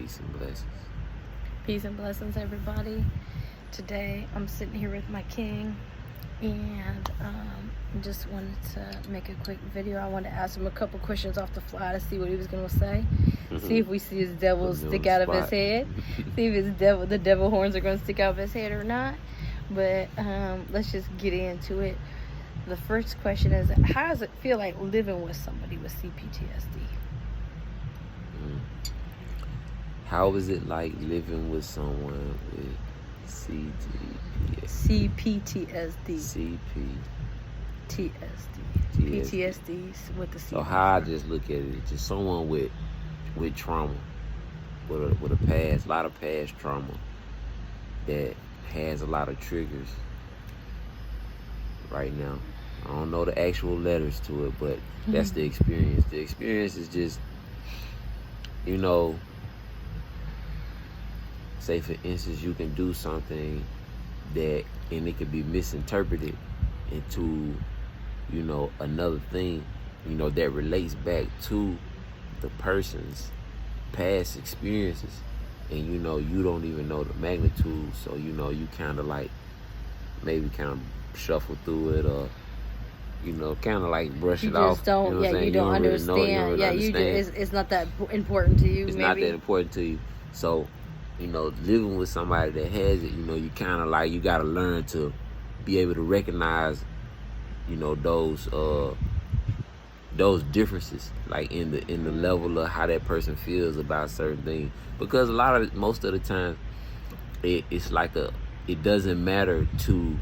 Peace and blessings. Peace and blessings, everybody. Today, I'm sitting here with my king, and just wanted to make a quick video. I wanted to ask him a couple questions off the fly to see what he was going to say. See if we see his devil stick out of his head. See if the devil horns are going to stick out of his head or not. But let's just get into it. The first question is, how does it feel like living with somebody with CPTSD? How is it like living with someone with CPTSD. PTSD with the C. So how I just look at it, just someone with trauma, with a lot of past trauma that has a lot of triggers right now. I don't know the actual letters to it, but that's the experience. The experience is just, say for instance, you can do something and it could be misinterpreted into, another thing, that relates back to the person's past experiences. And, you don't even know the magnitude. So, you kind of like, maybe kind of shuffle through it or, kind of like brush it off. You don't understand. It's not that important to you. It's not that important to you. So, living with somebody that has it, you kind of like, you got to learn to be able to recognize, those differences, like in the level of how that person feels about certain things. Because most of the time, it's like it doesn't matter to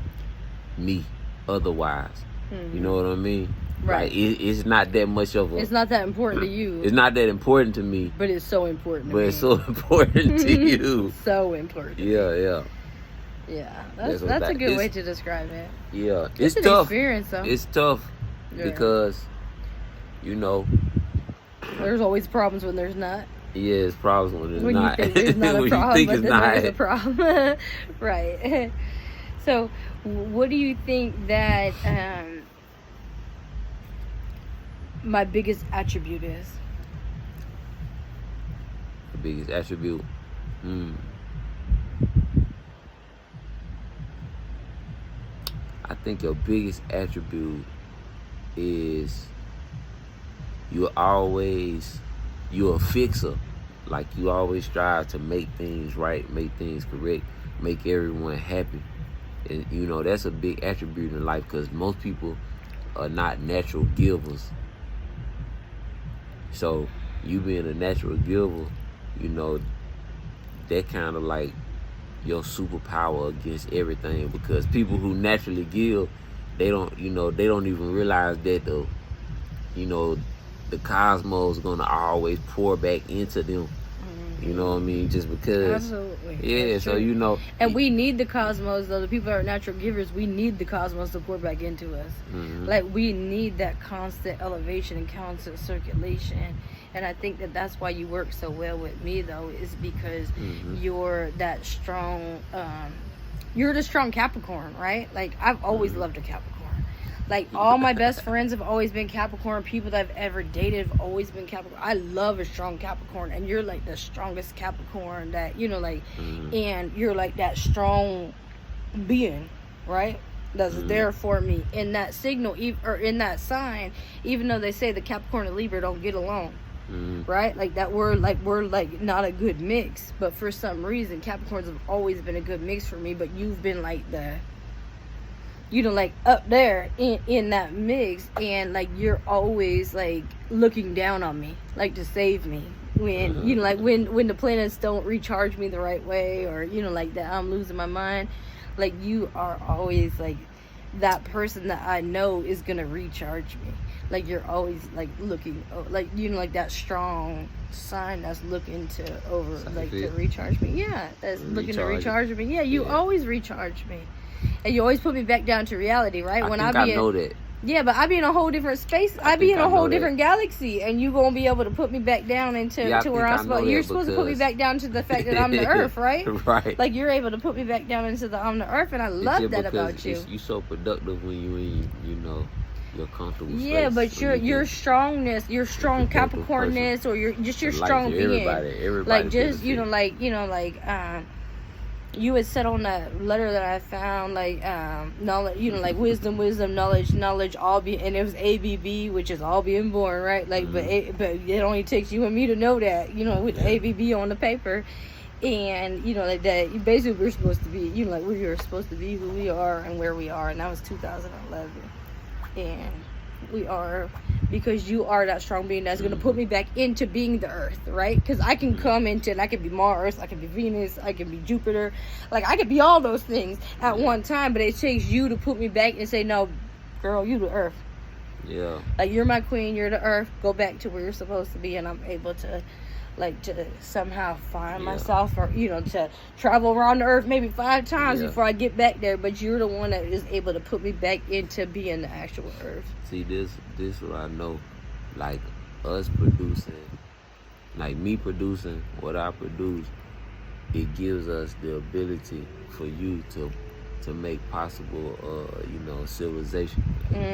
me otherwise. You know what I mean? Right. Like it's not that much of a. It's not that important to you. It's not that important to me. But it's so important to me. But it's so important to you. So important. Yeah. Yeah, that's a good way to describe it. Yeah, it's an tough. Experience, though. It's tough because, there's always problems when there's not. Yeah, it's problems when there's not. You think there's not a problem, but then there's a problem. Right. So, what do you think that my biggest attribute is? The biggest attribute? I think your biggest attribute is you're a fixer. Like, you always strive to make things right, make things correct, make everyone happy. And, that's a big attribute in life because most people are not natural givers. So, you being a natural giver, that kind of like your superpower against everything, because people who naturally give, they don't even realize that the cosmos is gonna always pour back into them. You know what I mean? Just because. Absolutely. Yeah, so And we need the cosmos, though. The people that are natural givers, we need the cosmos to pour back into us. Like, we need that constant elevation and constant circulation. And I think that's why you work so well with me, though, is because you're that strong, you're the strong Capricorn, right? Like, I've always loved a Capricorn. Like, all my best friends have always been Capricorn. People that I've ever dated have always been Capricorn. I love a strong Capricorn. And you're, like, the strongest Capricorn that, and you're, like, that strong being, right? That's there for me. In that signal, or in that sign, even though they say the Capricorn and Libra don't get along, right? Like, that we're not a good mix. But for some reason, Capricorns have always been a good mix for me. But you've been, like, like up there in that mix, and like you're always like looking down on me, like to save me when like when the planets don't recharge me the right way, or like that I'm losing my mind. Like, you are always like that person that I know is gonna recharge me. Like, you're always like looking, like like that strong sign that's looking to to recharge me. Yeah, that's looking to recharge me. Yeah, you always recharge me. And you always put me back down to reality, right? I know that. Yeah, but I be in a whole different space. I be in a whole different galaxy, and you gonna be able to put me back down into where I'm supposed. You're supposed to put me back down to the fact that I'm the Earth, right? Right. Like, you're able to put me back down into I'm the Earth, and I love that about you. You so productive when you your comfortable space. Yeah, but so your strongness, your strong can focus Capricornness, or your like strong being, everybody like just benefit. you had said on that letter that I found, like knowledge, like wisdom, knowledge, all be, and it was ABB, which is all being born, right? Like, Mm-hmm. but it only takes you and me to know that, with Yeah. ABB on the paper, and like that. Basically, we're supposed to be, like we are supposed to be who we are and where we are, and that was 2011, and we are, because you are that strong being that's going to put me back into being the earth, right? Because I can come into, and I can be Mars, I can be Venus, I can be Jupiter, like I could be all those things at one time, but it takes you to put me back and say, no, girl, you the earth. Yeah. Like, you're my queen, you're the earth, go back to where you're supposed to be. And I'm able to, like, to somehow find myself, or to travel around the earth maybe 5 times before I get back there. But you're the one that is able to put me back into being the actual earth. See, this what I know, like us producing, like me producing what I produce, it gives us the ability for you to make possible, civilization,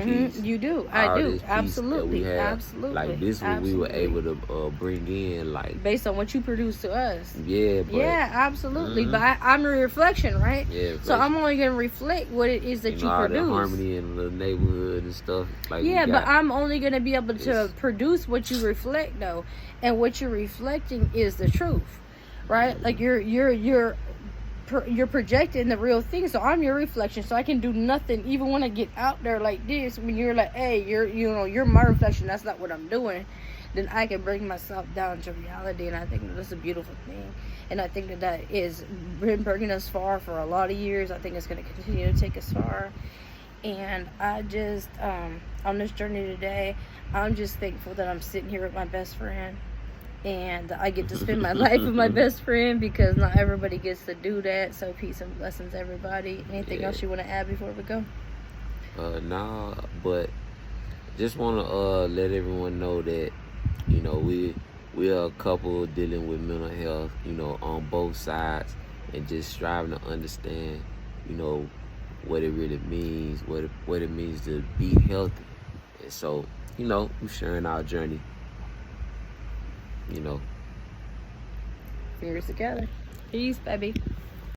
peace. You do. All I do. this peace Absolutely. that we have, Absolutely. like this, what we were able to bring in, like based on what you produce to us. Yeah, but, yeah, absolutely. But I'm a reflection, right? Yeah, so I'm only gonna reflect what it is that you all produce. The harmony in the neighborhood and stuff. Like, yeah, but I'm only gonna be able to produce what you reflect, though, and what you're reflecting is the truth, right? Like you're projecting the real thing, so I'm your reflection, so I can do nothing even when I get out there like this. When you're like, hey, you're my reflection, that's not what I'm doing, then I can bring myself down to reality. And I think that's a beautiful thing, and I think that is been bringing us far for a lot of years. I think it's going to continue to take us far. And I just on this journey today, I'm just thankful that I'm sitting here with my best friend, and I get to spend my life with my best friend, because not everybody gets to do that. So peace and blessings, everybody. Anything else you want to add before we go? Nah, but just want to let everyone know that we are a couple dealing with mental health, on both sides, and just striving to understand, what it really means, what it means to be healthy. And so, we're sharing our journey. Fingers together. Peace, baby.